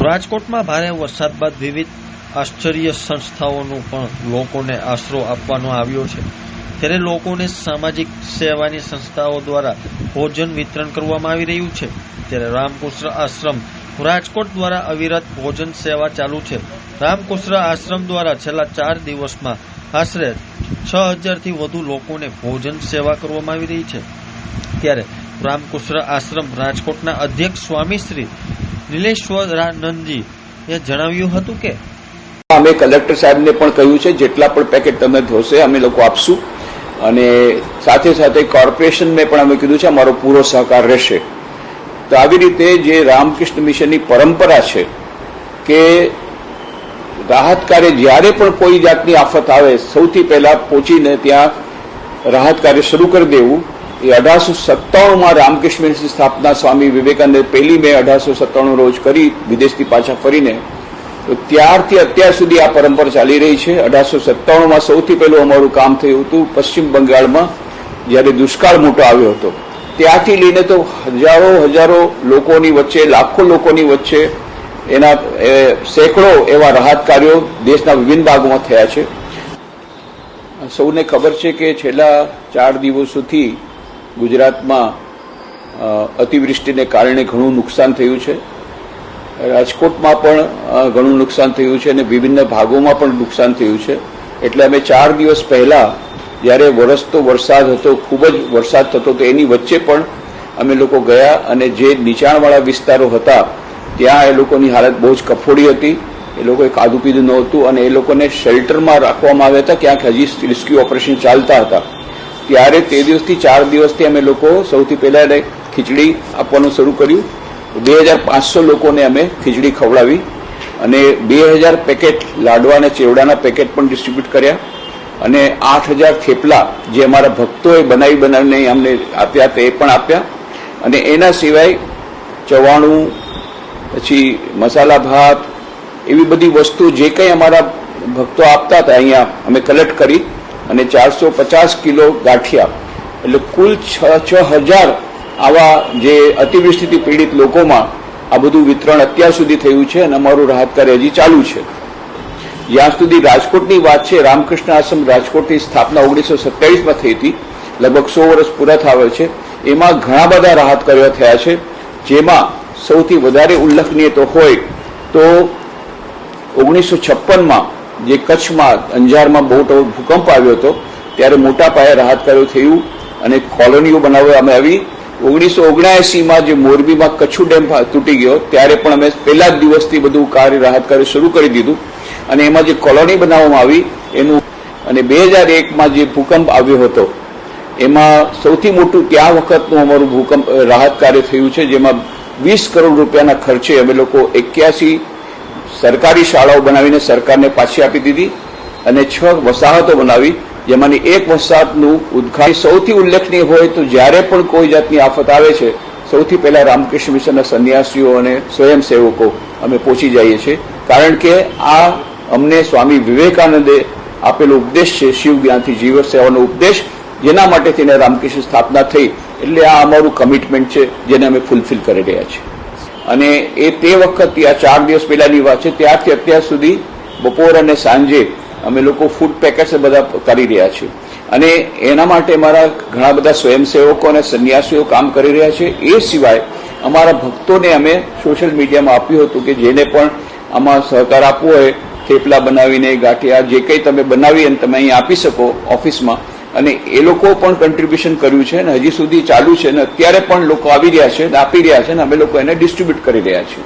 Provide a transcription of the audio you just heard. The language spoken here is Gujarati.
રાજકોટમાં ભારે વરસાદ બાદ વિવિધ આશ્ચર્ય સંસ્થાઓનું પણ લોકોને આશરો આપવામાં આવ્યો છે, ત્યારે લોકોને સામાજિક સેવાની સંસ્થાઓ દ્વારા ભોજન વિતરણ કરવામાં આવી રહ્યું છે। ત્યારે રામકુશળ આશ્રમ રાજકોટ દ્વારા અવિરત ભોજન સેવા ચાલુ છે। રામકુશળ આશ્રમ દ્વારા છેલ્લા 4 દિવસમાં આશરે 6000 થી વધુ લોકોને ભોજન સેવા કરવામાં આવી રહી છે। ત્યારે રામકુશળ આશ્રમ રાજકોટના અધ્યક્ષ સ્વામી શ્રી નીલેશ્વરાનંદજી એ જણાવ્યું હતું કે અમે કલેક્ટર સાહેબને પણ કહ્યું છે જેટલા પણ પેકેટ તમે ધોશે અમે લોકો આપશું અને સાથે સાથે કોર્પોરેશનને પણ અમે કીધું છે અમારો પૂરો સહકાર રહેશે। તો આવી રીતે જે રામકૃષ્ણ મિશનની પરંપરા છે કે રાહત કાર્ય જ્યારે પણ કોઈ જાતની આફત આવે સૌથી પહેલા પહોંચીને ત્યાં રાહત કાર્ય શરૂ કરી દેવું। એ 1897માં રામકૃષ્ણ મિશનની સ્થાપના સ્વામી વિવેકાનંદે 1 મે 1897 રોજ કરી વિદેશથી પાછા ફરીને। તો ત્યારથી અત્યાર સુધી આ પરંપરા ચાલી રહી છે। 1897માં સૌથી પહેલું અમારું કામ થયું હતું પશ્ચિમ બંગાળમાં જ્યારે દુષ્કાળ મોટો આવ્યો હતો। ત્યાંથી લઈને તો હજારો લોકોની વચ્ચે લાખો લોકોની વચ્ચે એના સેંકડો એવા રાહત કાર્યો દેશના વિભિન્ન ભાગોમાં થયા છે। સૌને ખબર છે કે છેલ્લા 4 દિવસોથી ગુજરાતમાં અતિવૃષ્ટિને કારણે ઘણું નુકસાન થયું છે। રાજકોટમાં પણ ઘણું નુકસાન થયું છે અને વિભિન્ન ભાગોમાં પણ નુકસાન થયું છે। એટલે અમે 4 દિવસ પહેલા જ્યારે વરસતો વરસાદ હતો, ખૂબ જ વરસાદ થતો તો એની વચ્ચે પણ અમે લોકો ગયા અને જે નીચાણવાળા વિસ્તારો હતા ત્યાં એ લોકોની હાલત બહુ જ કફોડી હતી। એ લોકોએ ખાધું પીધું નહોતું અને એ લોકોને શેલ્ટરમાં રાખવામાં આવ્યા હતા, ક્યાંક હજી રેસ્ક્યુ ઓપરેશન ચાલતા હતા। ત્યારે તે દિવસથી 4 દિવસથી અમે લોકો સૌથી પહેલા ખીચડી આપવાનું શરૂ કર્યું। 2500 લોકોને અમે ખીચડી ખવડાવી અને 2000 પેકેટ લાડવા અને ચેવડાના પેકેટ પણ ડિસ્ટ્રીબ્યુટ કર્યા અને 8000 થેપલા જે અમારા ભક્તોએ બનાવીને અમને આપ્યા તે પણ આપ્યા અને એના સિવાય ચવાણું, પછી મસાલા ભાત, એવી બધી વસ્તુ જે કંઈ અમારા ભક્તો આપતા હતા અહીંયા અમે કલેક્ટ કરી અને 450 કિલો ગાંઠિયા, એટલે કુલ 6000 આવા જે અતિવૃષ્ટિથી પીડિત લોકોમાં આ બધું વિતરણ અત્યાર સુધી થયું છે અને અમારું રાહત કાર્ય હજી ચાલુ છે। જ્યાં સુધી રાજકોટની વાત છે, રામકૃષ્ણ આશ્રમ રાજકોટની સ્થાપના 1927માં થઈ હતી, લગભગ 100 વર્ષ પૂરા થયા છે। એમાં ઘણા બધા રાહત કાર્યો થયા છે, જેમાં સૌથી વધારે ઉલ્લેખનીય તો હોય તો 1956માં જે કચ્છમાં અંજારમાં બહુ ભૂકંપ આવ્યો હતો ત્યારે મોટા પાયે રાહત કાર્યો થયું અને કોલોનીઓ બનાવવામાં આવી। 1979માં જે મોરબીમાં કચ્છુ ડેમ તૂટી ગયો ત્યારે પણ અમે પહેલા જ દિવસથી બધું રાહત કાર્ય શરૂ કરી દીધું અને એમાં જે કોલોની બનાવવામાં આવી એનું, અને 2001માં જે ભૂકંપ આવ્યો હતો એમાં સૌથી મોટું ત્યાં વખતનું અમારું ભૂકંપ રાહત કાર્ય થયું છે, જેમાં 20 કરોડ રૂપિયાના ખર્ચે અમે લોકો 81 સરકારી શાળાઓ બનાવીને સરકારને પાછી આપી દીધી અને 6 વસાહતો બનાવી, જેમાંની એક વસાહતનું ઉદ્ઘાટન સૌથી ઉલ્લેખનીય હોય તો જ્યારે પણ કોઈ જાતની આફત આવે છે સૌથી પહેલા રામકૃષ્ણ મિશનના સંન્યાસીઓ અને સ્વયંસેવકો અમે પહોંચી જઈએ છીએ, કારણ કે આ અમને સ્વામી વિવેકાનંદે આપેલો ઉપદેશ છે, શિવ જ્ઞાનથી જીવ સેવાનો ઉપદેશ, જેના માટે તેને રામકૃષ્ણ સ્થાપના થઈ। એટલે આ અમારું કમિટમેન્ટ છે જેને અમે ફૂલફિલ કરી રહ્યા છીએ અને એ તે વખતથી આ 4 દિવસ પહેલાની વાત છે, ત્યારથી અત્યાર સુધી બપોર અને સાંજે અમે લોકો ફૂડ પેકેટ્સ બધા કરી રહ્યા છીએ અને એના માટે અમારા ઘણા બધા સ્વયંસેવકો અને સંન્યાસીઓ કામ કરી રહ્યા છે। એ સિવાય અમારા ભક્તોને અમે સોશિયલ મીડિયામાં આપ્યું હતું કે જેને પણ આમાં સહકાર આપવો હોય, થેપલા બનાવીને, ગાંઠિયા જે કંઈ તમે બનાવી અને તમે અહીં આપી શકો ઓફિસમાં, અને એ લોકો પણ કન્ટ્રીબ્યુશન કર્યું છે અને હજી સુધી ચાલુ છે અને અત્યારે પણ લોકો આવી રહ્યા છે અને આપી રહ્યા છે અને અમે લોકો એને ડિસ્ટ્રીબ્યુટ કરી રહ્યા છીએ।